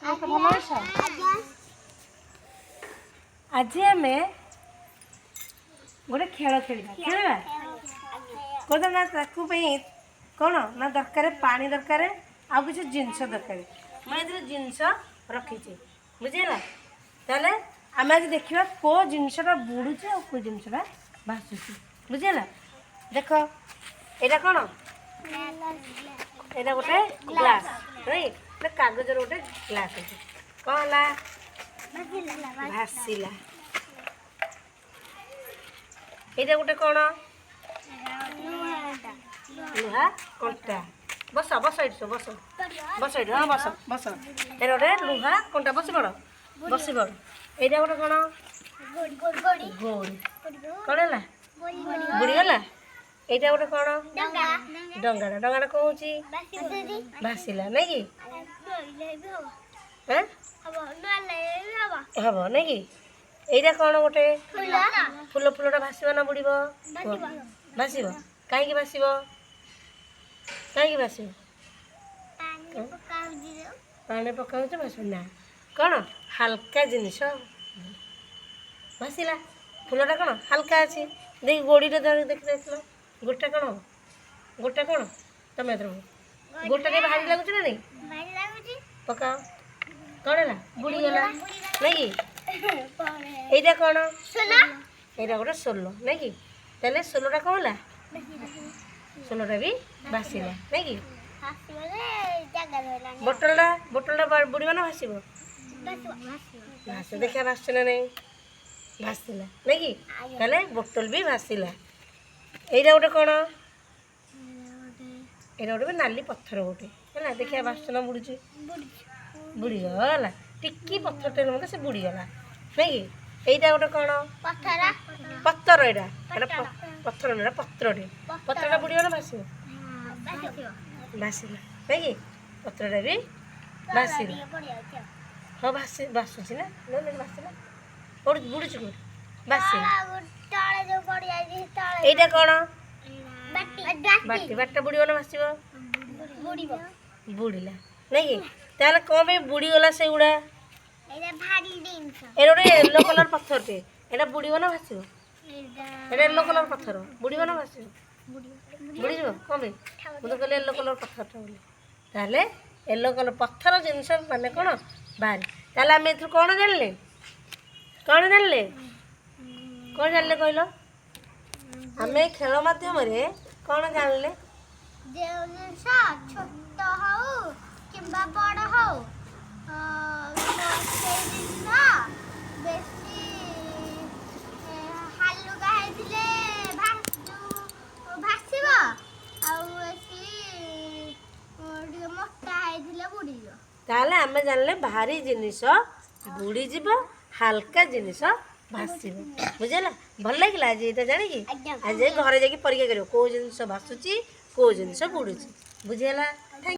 ସମସ୍ତେ ଭଲ ଅଛ? ଆଜି ଆମେ ଗୋଟେ ଖେଳ ଖେଳିବା କହୁଛ ନା ତାକୁ ପାଇଁ କ'ଣ ନା ଦରକାର ପାଣି ଦରକାର ଆଉ କିଛି ଜିନିଷ ଦରକାର। ମୁଁ ଏଥିରେ ଜିନିଷ ରଖିଛି ବୁଝିହେଲା। ତାହେଲେ ଆମେ ଆଜି ଦେଖିବା କେଉଁ ଜିନିଷଟା ବୁଡ଼ୁଛି ଆଉ କେଉଁ ଜିନିଷଟା ଭାସୁଛି ବୁଝିହେଲା। ଦେଖ ଏଇଟା କ'ଣ? ଏଇଟା ଗୋଟେ ଗ୍ଲାସ୍ ରାଇଟ୍। କାଗଜର ଗୋଟେ ଗ୍ଲାସ୍ ଅଛି। କ'ଣ ହେଲା? ଭାସିଲା। ଏଇଟା ଗୋଟେ କ'ଣ? ଲୁହା କଣ୍ଟା। ବସ ବସ ଏଇଠି ସବୁ ବସ ବସ ଏଇଠି। ହଁ ବସ ବସ। ଏଇଟା ଗୋଟେ ଲୁହା କଣ୍ଟା। ବସି ପଡ଼ ବସି ପଡ଼। ଏଇଟା ଗୋଟେ କ'ଣ? ଗୋଡ଼ି। କ'ଣ ହେଲା? ବୁଡ଼ିଗଲା। ଏଇଟା ଗୋଟେ କ'ଣ? ଡଙ୍ଗାଟା। ଡଙ୍ଗାଟା କ'ଣ ହେଉଛି? ଭାସିଲା ନାଇଁ କି? ହବ ନାଇଁ କି? ଏଇଟା କ'ଣ ଗୋଟେ? ଫୁଲ। ଫୁଲଟା ଭାସିବ ନା ବୁଡ଼ିବ? ଭାସିବ। କାହିଁକି ଭାସିବ? କାହିଁକି ଭାସିବ? ପାଣି ପକାଉଛି ଭାସିବ ନା। କ'ଣ ହାଲକା ଜିନିଷ ଭାସିଲା। ଫୁଲଟା କ'ଣ ହାଲକା ଅଛି। ଦେଖି ଗୋଡ଼ିଟା ଧରି ଦେଖି ଯାଇଥିଲ। ଗୋଟା କ'ଣ? ଗୋଟା କ'ଣ? ତମେ ଏଥର ଗୋଟା ଟିକେ ଭାରି ଲାଗୁଛି ନା ନାଇଁ? ପକାଅ। କ'ଣ ହେଲା? ବୁଡ଼ିଗଲା ନାଇଁ କି? ଏଇଟା କ'ଣ? ଏଇଟା ଗୋଟେ ସୋଲ ନାଇଁ କି? ତାହେଲେ ସୋଲଟା କ'ଣ ହେଲା? ସୋଲଟା ବି ଭାସିଲା ନାଇଁ କି? ବୋଟଲଟା ବୁଡ଼ିବ ନା ଭାସିବ? ଭାସିବ। ଦେଖିବା ଭାସୁଛି ନା ନାଇଁ? ଭାସିଲା ନାଇଁ କି? ତାହେଲେ ବୋଟଲ ବି ଭାସିଲା। ଏଇଟା ଗୋଟେ କ'ଣ? ଏଇଟା ଗୋଟେ ନାଲି ପଥର ଗୋଟେ ହେଲା। ଦେଖିବା ଭାସୁଛି ନା ବୁଡ଼ୁଛି? ବୁଡ଼ିଗଲା। ଟିକି ପଥରଟେ ମତେ ସେ ବୁଡ଼ିଗଲା ନାଇଁ କି? ଏଇଟା ଗୋଟେ କ'ଣ? ପଥର। ଏଇଟା ପଥର ନୁହେଁ, ପତ୍ରଟେ। ପତ୍ରଟା ବୁଡ଼ିବ ନା ଭାସିବ? ଭାସିଲା ନାଇଁ କି? ପତ୍ରଟା ବି ଭାସିଲା। ହଁ ଭାସୁଛି ନା ଭାସିଲା। ବୁଡ଼ୁଛି କୋଉଠି? ଭାସିଲା। ଏଇଟା କ'ଣ? ବାଟି। ବାଟିଟା ବୁଡ଼ିବ ନା ଭାସିବ? ବୁଡ଼ିଲା ନାଇଁ କି? ତାହେଲେ କ'ଣ ପାଇଁ ବୁଡ଼ିଗଲା ସେଗୁଡ଼ା? ଏଇଟା ଗୋଟେ ୟେଲୋ କଲର୍ ପଥରଟେ। ଏଇଟା ବୁଡ଼ିବ ନା ଭାସିବ? ଏଇଟା ୟେଲୋ କଲର୍ ପଥର। ବୁଡ଼ିବ ନା ଭାସିବ? ବୁଡ଼ିଯିବ। କ'ଣ ପାଇଁ? ମୁଁ ତ କହିଲି ୟେଲୋ କଲର୍ ପଥରଟା ବୋଲି। ତାହେଲେ ୟେଲୋ କଲର୍ ପଥର ଜିନିଷ ମାନେ କ'ଣ? ବାହାରି। ତାହେଲେ ଆମେ ଏଥିରୁ କ'ଣ ଜାଣିଲେ? କ'ଣ ଜାଣିଲେ? କ'ଣ ଜାଣିଲେ କହିଲ? ଆମେ ଖେଳ ମାଧ୍ୟମରେ କ'ଣ ଜାଣିଲେ? ଯେଉଁ ଜିନିଷ ଛୋଟ ହଉ କିମ୍ବା ବଡ଼ ହଉ ସେଇ ଜିନିଷ ବେଶୀ ହାଲୁକା ହେଇଥିଲେ ଭାସିବ ଆଉ ବେଶୀ ଟିକେ ମୋଟା ହେଇଥିଲେ ବୁଡ଼ିଯିବ। ତାହେଲେ ଆମେ ଜାଣିଲେ ଭାରି ଜିନିଷ ବୁଡ଼ିଯିବ, ହାଲକା ଜିନିଷ ଭାସିବ। ବୁଝିଲା? ଭଲ ଲାଗିଲା ଆଜି ଏଇଟା ଜାଣିକି? ଆଜି ଘରେ ଯାଇକି ପରୀକ୍ଷା କରିବ କେଉଁ ଜିନିଷ ଭାସୁଛି କେଉଁ ଜିନିଷ ବୁଡ଼ୁଛି। ବୁଝିହେଲା?